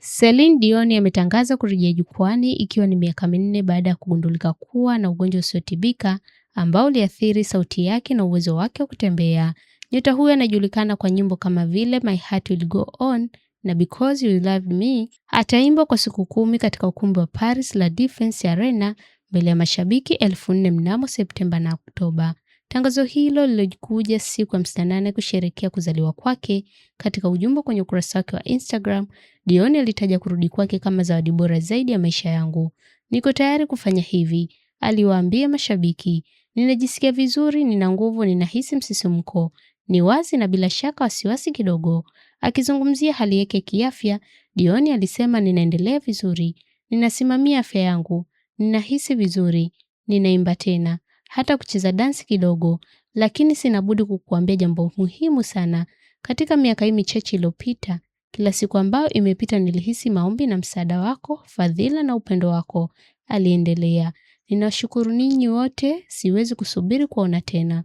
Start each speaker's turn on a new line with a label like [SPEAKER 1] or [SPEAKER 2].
[SPEAKER 1] Celine Dion ametangaza kurejea jukwani ikiwa ni miaka minne baada ya kugundulika kuwa na ugonjwa usiotibika ambao uliathiri sauti yake na uwezo wake wa kutembea. Nyota huyo anajulikana kwa nyimbo kama vile My Heart Will Go On na Because You Loved Me. Ataimba kwa siku 10 katika ukumbi wa Paris La Défense Arena mbele ya mashabiki 4,000 mnamo Septemba na Oktoba. Tangazo hilo lilikuja siku ya 58 kusherehekea kuzaliwa kwake. Katika ujumbe kwenye ukurasa wake wa Instagram, Dion alitaja kurudi kwake kama zawadi bora zaidi ya maisha yangu. Niko tayari kufanya hivi, aliwaambia mashabiki. Ninajisikia vizuri, nina nguvu, ninahisi msisimko. Ni wazi na bila shaka wasiwasi kidogo. Akizungumzia hali yake kiafya, Dion alisema ninaendelea vizuri. Ninasimamia afya yangu. Ninahisi vizuri. Ninaimba tena. Hata kucheza dansi kidogo, lakini sina budi kukuambia jambo muhimu sana. Katika miaka hii michache iliyopita, kila siku ambayo imepita nilihisi maombi na msaada wako, fadhila na upendo wako, aliendelea. Ninashukuru ninyi wote, siwezi kusubiri kuona tena.